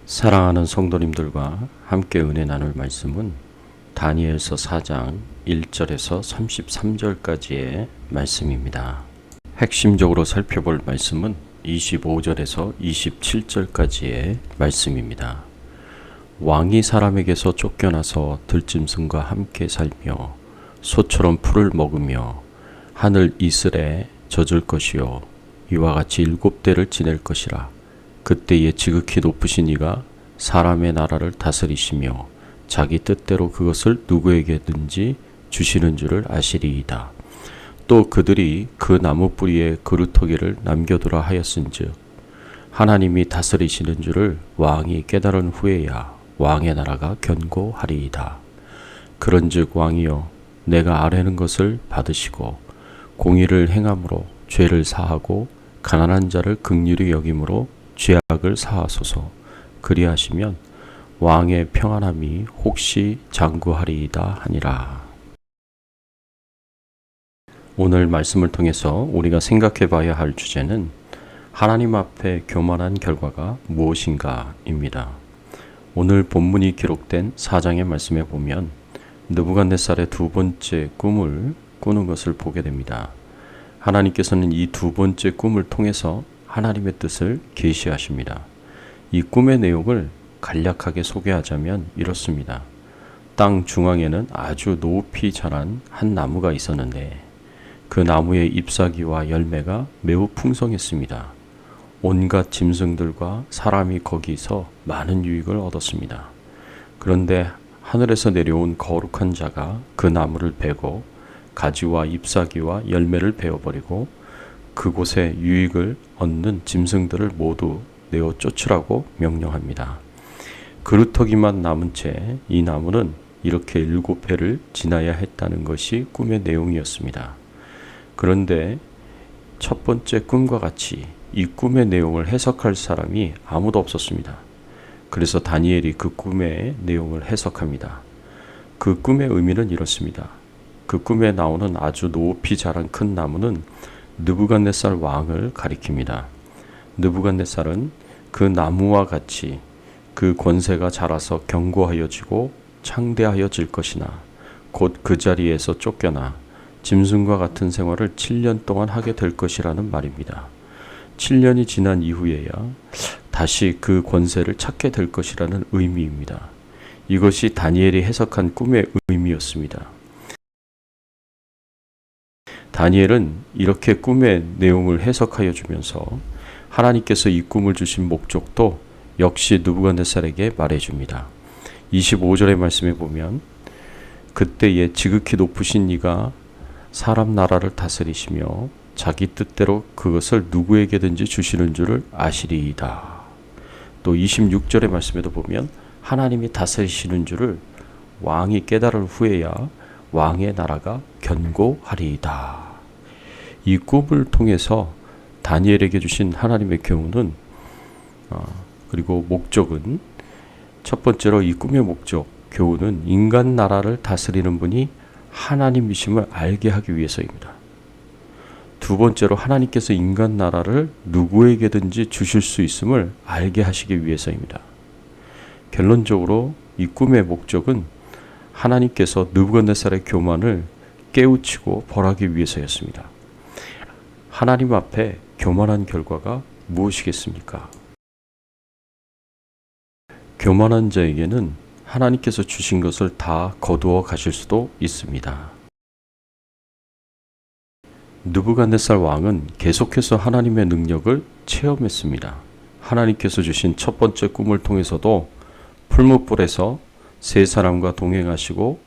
사랑하는 성도님들과 함께 은혜 나눌 말씀은 다니엘서 4장 1절에서 33절까지의 말씀입니다. 핵심적으로 살펴볼 말씀은 25절에서 27절까지의 말씀입니다. 왕이 사람에게서 쫓겨나서 들짐승과 함께 살며 소처럼 풀을 먹으며 하늘 이슬에 젖을 것이요 이와 같이 7대를 지낼 것이라. 그때에 지극히 높으신 이가 사람의 나라를 다스리시며 자기 뜻대로 그것을 누구에게든지 주시는 줄을 아시리이다. 또 그들이 그 나무 뿌리에 그루터기를 남겨두라 하였은즉 하나님이 다스리시는 줄을 왕이 깨달은 후에야 왕의 나라가 견고하리이다. 그런즉 왕이여 내가 아뢰는 것을 받으시고 공의를 행함으로 죄를 사하고 가난한 자를 긍휼히 여김으로 죄악을 사하소서. 그리하시면 왕의 평안함이 혹시 장구하리이다 하니라. 오늘 말씀을 통해서 우리가 생각해 봐야 할 주제는 하나님 앞에 교만한 결과가 무엇인가입니다. 오늘 본문이 기록된 4장의 말씀에 보면 느부갓네살의 두 번째 꿈을 꾸는 것을 보게 됩니다. 하나님께서는 이 두 번째 꿈을 통해서 하나님의 뜻을 계시하십니다. 이 꿈의 내용을 간략하게 소개하자면 이렇습니다. 땅 중앙에는 아주 높이 자란 한 나무가 있었는데 그 나무의 잎사귀와 열매가 매우 풍성했습니다. 온갖 짐승들과 사람이 거기서 많은 유익을 얻었습니다. 그런데 하늘에서 내려온 거룩한 자가 그 나무를 베고 가지와 잎사귀와 열매를 베어버리고 그곳에 유익을 얻는 짐승들을 모두 내어 쫓으라고 명령합니다. 그루터기만 남은 채 이 나무는 이렇게 7회를 지나야 했다는 것이 꿈의 내용이었습니다. 그런데 첫 번째 꿈과 같이 이 꿈의 내용을 해석할 사람이 아무도 없었습니다. 그래서 다니엘이 그 꿈의 내용을 해석합니다. 그 꿈의 의미는 이렇습니다. 그 꿈에 나오는 아주 높이 자란 큰 나무는 느부갓네살 왕을 가리킵니다. 느부갓네살은 그 나무와 같이 그 권세가 자라서 견고하여지고 창대하여질 것이나 곧 그 자리에서 쫓겨나 짐승과 같은 생활을 7년 동안 하게 될 것이라는 말입니다. 7년이 지난 이후에야 다시 그 권세를 찾게 될 것이라는 의미입니다. 이것이 다니엘이 해석한 꿈의 의미였습니다. 다니엘은 이렇게 꿈의 내용을 해석하여 주면서 하나님께서 이 꿈을 주신 목적도 역시 느부갓네살에게 말해줍니다. 25절의 말씀에 보면 그때에 지극히 높으신 이가 사람 나라를 다스리시며 자기 뜻대로 그것을 누구에게든지 주시는 줄을 아시리이다. 또 26절의 말씀에도 보면 하나님이 다스리시는 줄을 왕이 깨달은 후에야 왕의 나라가 견고하리이다. 이 꿈을 통해서 다니엘에게 주신 하나님의 교훈은 그리고 목적은 첫 번째로 이 꿈의 목적, 교훈은 인간 나라를 다스리는 분이 하나님이심을 알게 하기 위해서입니다. 두 번째로 하나님께서 인간 나라를 누구에게든지 주실 수 있음을 알게 하시기 위해서입니다. 결론적으로 이 꿈의 목적은 하나님께서 느부갓네살의 교만을 깨우치고 벌하기 위해서였습니다. 하나님 앞에 교만한 결과가 무엇이겠습니까? 교만한 자에게는 하나님께서 주신 것을 다 거두어 가실 수도 있습니다. 느부갓네살 왕은 계속해서 하나님의 능력을 체험했습니다. 하나님께서 주신 첫 번째 꿈을 통해서도 풀무불에서 세 사람과 동행하시고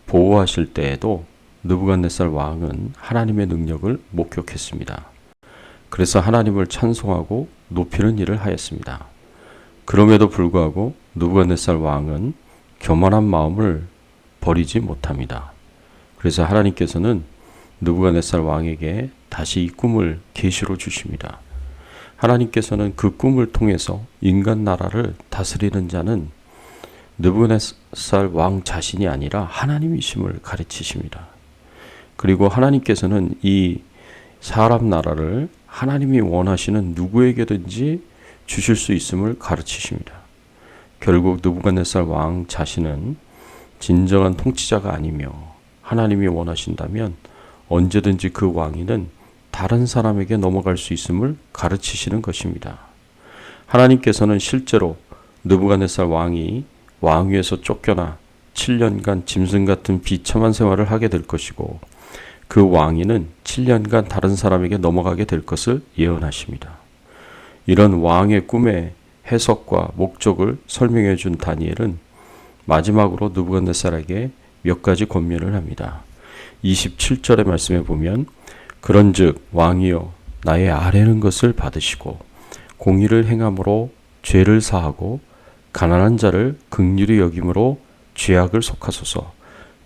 보호하실 때에도 느부갓네살 왕은 하나님의 능력을 목격했습니다. 그래서 하나님을 찬송하고 높이는 일을 하였습니다. 그럼에도 불구하고 느부갓네살 왕은 교만한 마음을 버리지 못합니다. 그래서 하나님께서는 느부갓네살 왕에게 다시 이 꿈을 계시로 주십니다. 하나님께서는 그 꿈을 통해서 인간 나라를 다스리는 자는 느부갓네살 왕 자신이 아니라 하나님이심을 가르치십니다. 그리고 하나님께서는 이 사람 나라를 하나님이 원하시는 누구에게든지 주실 수 있음을 가르치십니다. 결국 느부갓네살 왕 자신은 진정한 통치자가 아니며 하나님이 원하신다면 언제든지 그 왕위는 다른 사람에게 넘어갈 수 있음을 가르치시는 것입니다. 하나님께서는 실제로 느부갓네살 왕이 왕위에서 쫓겨나 7년간 짐승 같은 비참한 생활을 하게 될 것이고 그 왕위는 7년간 다른 사람에게 넘어가게 될 것을 예언하십니다. 이런 왕의 꿈의 해석과 목적을 설명해 준 다니엘은 마지막으로 느부갓네살에게 몇 가지 권면을 합니다. 27절의 말씀에 보면 그런즉 왕이여 나의 아뢰는 것을 받으시고 공의를 행함으로 죄를 사하고 가난한 자를 긍휼히 여김으로 죄악을 속하소서.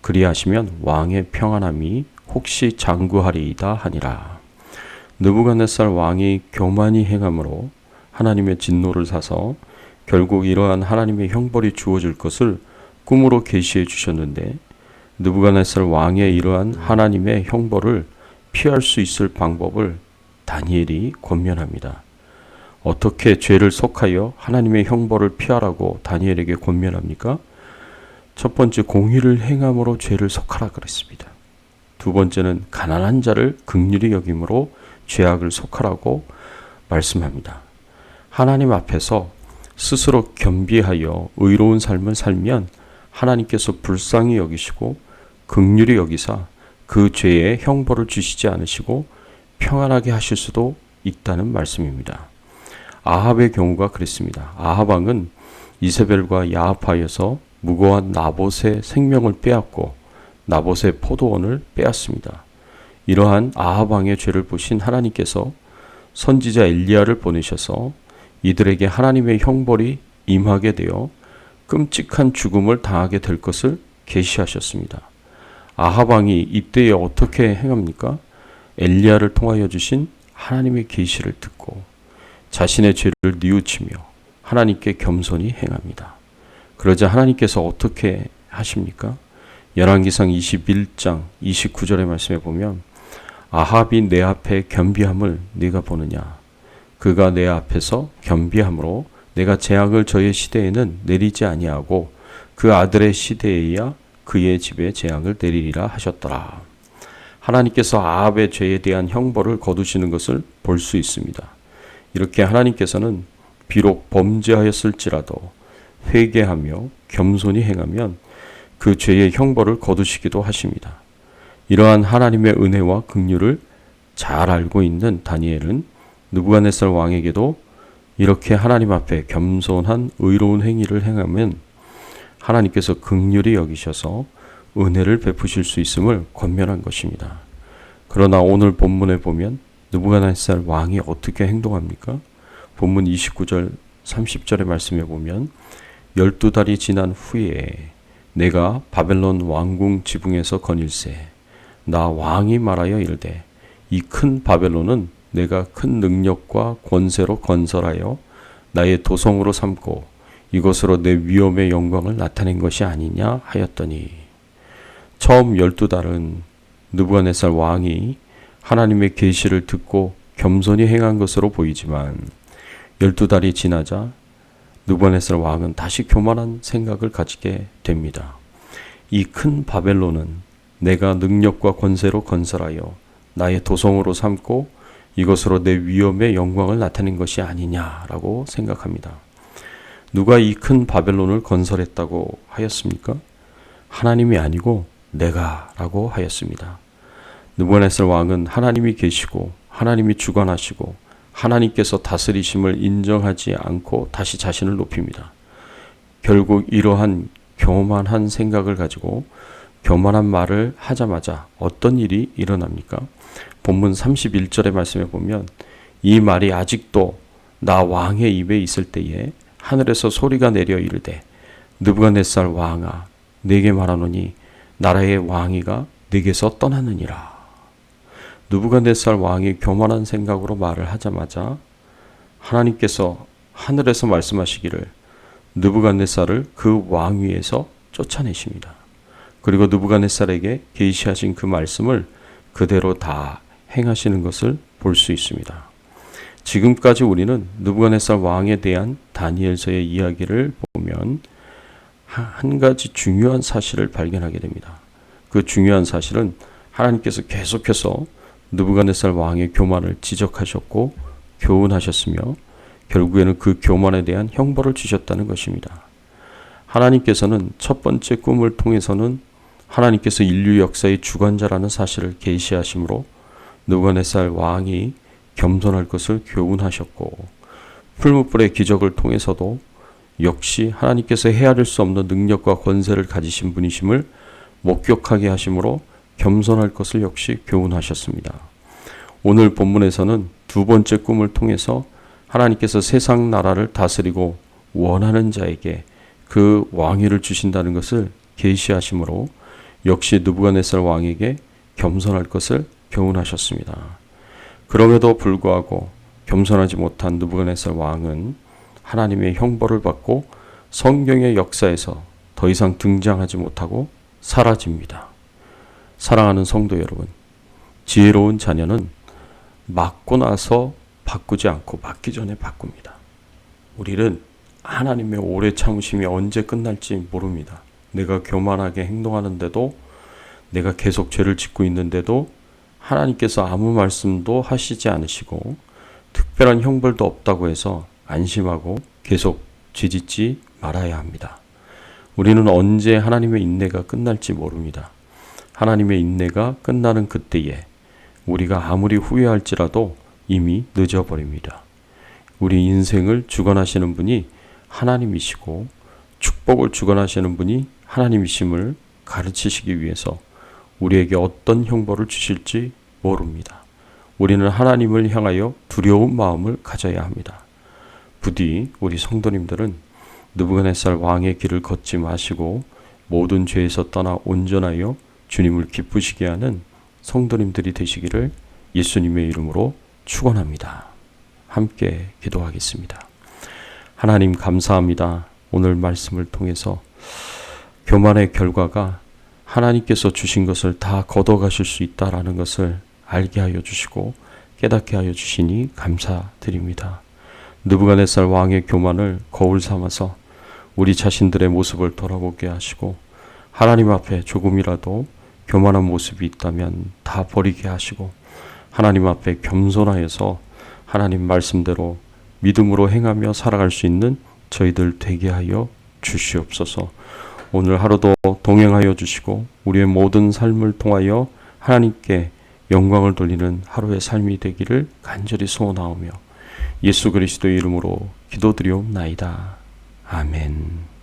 그리하시면 왕의 평안함이 혹시 장구하리이다 하니라. 느부갓네살 왕이 교만히 행함으로 하나님의 진노를 사서 결국 이러한 하나님의 형벌이 주어질 것을 꿈으로 계시해 주셨는데 느부갓네살 왕의 이러한 하나님의 형벌을 피할 수 있을 방법을 다니엘이 권면합니다. 어떻게 죄를 속하여 하나님의 형벌을 피하라고 다니엘에게 권면합니까? 첫 번째, 공의를 행함으로 죄를 속하라 그랬습니다. 두 번째는 가난한 자를 긍휼히 여김으로 죄악을 속하라고 말씀합니다. 하나님 앞에서 스스로 겸비하여 의로운 삶을 살면 하나님께서 불쌍히 여기시고 긍휼히 여기사 그 죄의 형벌을 주시지 않으시고 평안하게 하실 수도 있다는 말씀입니다. 아합의 경우가 그랬습니다. 아합 왕은 이세벨과 야합하여서 무고한 나봇의 생명을 빼앗고 나봇의 포도원을 빼앗습니다. 이러한 아합 왕의 죄를 보신 하나님께서 선지자 엘리야를 보내셔서 이들에게 하나님의 형벌이 임하게 되어 끔찍한 죽음을 당하게 될 것을 계시하셨습니다. 아합 왕이 이때에 어떻게 행합니까? 엘리야를 통하여 주신 하나님의 계시를 듣고 자신의 죄를 뉘우치며 하나님께 겸손히 행합니다. 그러자 하나님께서 어떻게 하십니까? 열왕기상 21장 29절의 말씀에 보면 아합이 내 앞에 겸비함을 네가 보느냐? 그가 내 앞에서 겸비함으로 내가 재앙을 저의 시대에는 내리지 아니하고 그 아들의 시대에야 그의 집에 재앙을 내리리라 하셨더라. 하나님께서 아합의 죄에 대한 형벌을 거두시는 것을 볼 수 있습니다. 이렇게 하나님께서는 비록 범죄하였을지라도 회개하며 겸손히 행하면 그 죄의 형벌을 거두시기도 하십니다. 이러한 하나님의 은혜와 긍휼을 잘 알고 있는 다니엘은 느부갓네살 왕에게도 이렇게 하나님 앞에 겸손한 의로운 행위를 행하면 하나님께서 긍휼히 여기셔서 은혜를 베푸실 수 있음을 권면한 것입니다. 그러나 오늘 본문에 보면 느부갓네살 왕이 어떻게 행동합니까? 본문 29절 30절의 말씀에 보면 12달이 지난 후에 내가 바벨론 왕궁 지붕에서 거닐세 나 왕이 말하여 이르되 이 큰 바벨론은 내가 큰 능력과 권세로 건설하여 나의 도성으로 삼고 이것으로 내 위엄의 영광을 나타낸 것이 아니냐 하였더니 처음 12달은 느부갓네살 왕이 하나님의 계시를 듣고 겸손히 행한 것으로 보이지만 12달이 지나자 느부갓네살 왕은 다시 교만한 생각을 가지게 됩니다. 이 큰 바벨론은 내가 능력과 권세로 건설하여 나의 도성으로 삼고 이것으로 내 위엄의 영광을 나타낸 것이 아니냐라고 생각합니다. 누가 이 큰 바벨론을 건설했다고 하였습니까? 하나님이 아니고 내가라고 하였습니다. 느부갓네살 왕은 하나님이 계시고 하나님이 주관하시고 하나님께서 다스리심을 인정하지 않고 다시 자신을 높입니다. 결국 이러한 교만한 생각을 가지고 교만한 말을 하자마자 어떤 일이 일어납니까? 본문 31절의 말씀에 보면 이 말이 아직도 나 왕의 입에 있을 때에 하늘에서 소리가 내려 이르되 느부갓네살 왕아 네게 말하노니 나라의 왕위가 네게서 떠났느니라. 느부갓네살 왕이 교만한 생각으로 말을 하자마자 하나님께서 하늘에서 말씀하시기를 느부갓네살을 그 왕위에서 쫓아내십니다. 그리고 느부갓네살에게 계시하신 그 말씀을 그대로 다 행하시는 것을 볼 수 있습니다. 지금까지 우리는 느부갓네살 왕에 대한 다니엘서의 이야기를 보면 한 가지 중요한 사실을 발견하게 됩니다. 그 중요한 사실은 하나님께서 계속해서 느부갓네살 왕의 교만을 지적하셨고 교훈하셨으며 결국에는 그 교만에 대한 형벌을 주셨다는 것입니다. 하나님께서는 첫 번째 꿈을 통해서는 하나님께서 인류 역사의 주관자라는 사실을 계시하심으로 느부갓네살 왕이 겸손할 것을 교훈하셨고, 풀무불의 기적을 통해서도 역시 하나님께서 헤아릴 수 없는 능력과 권세를 가지신 분이심을 목격하게 하심으로 겸손할 것을 역시 교훈하셨습니다. 오늘 본문에서는 두 번째 꿈을 통해서 하나님께서 세상 나라를 다스리고 원하는 자에게 그 왕위를 주신다는 것을 계시하심으로 역시 느부갓네살 왕에게 겸손할 것을 교훈하셨습니다. 그럼에도 불구하고 겸손하지 못한 느부갓네살 왕은 하나님의 형벌을 받고 성경의 역사에서 더 이상 등장하지 못하고 사라집니다. 사랑하는 성도 여러분, 지혜로운 자녀는 맞고 나서 바꾸지 않고 맞기 전에 바꿉니다. 우리는 하나님의 오래 참으심이 언제 끝날지 모릅니다. 내가 교만하게 행동하는데도, 내가 계속 죄를 짓고 있는데도 하나님께서 아무 말씀도 하시지 않으시고 특별한 형벌도 없다고 해서 안심하고 계속 죄짓지 말아야 합니다. 우리는 언제 하나님의 인내가 끝날지 모릅니다. 하나님의 인내가 끝나는 그때에 우리가 아무리 후회할지라도 이미 늦어버립니다. 우리 인생을 주관하시는 분이 하나님이시고 축복을 주관하시는 분이 하나님이심을 가르치시기 위해서 우리에게 어떤 형벌을 주실지 모릅니다. 우리는 하나님을 향하여 두려운 마음을 가져야 합니다. 부디 우리 성도님들은 느부갓네살 왕의 길을 걷지 마시고 모든 죄에서 떠나 온전하여 주님을 기쁘시게 하는 성도님들이 되시기를 예수님의 이름으로 축원합니다. 함께 기도하겠습니다. 하나님 감사합니다. 오늘 말씀을 통해서 교만의 결과가 하나님께서 주신 것을 다 걷어가실 수 있다라는 것을 알게 하여 주시고 깨닫게 하여 주시니 감사드립니다. 느부갓네살 왕의 교만을 거울 삼아서 우리 자신들의 모습을 돌아보게 하시고 하나님 앞에 조금이라도 교만한 모습이 있다면 다 버리게 하시고 하나님 앞에 겸손하여서 하나님 말씀대로 믿음으로 행하며 살아갈 수 있는 저희들 되게 하여 주시옵소서. 오늘 하루도 동행하여 주시고 우리의 모든 삶을 통하여 하나님께 영광을 돌리는 하루의 삶이 되기를 간절히 소원하오며 예수 그리스도의 이름으로 기도드리옵나이다. 아멘.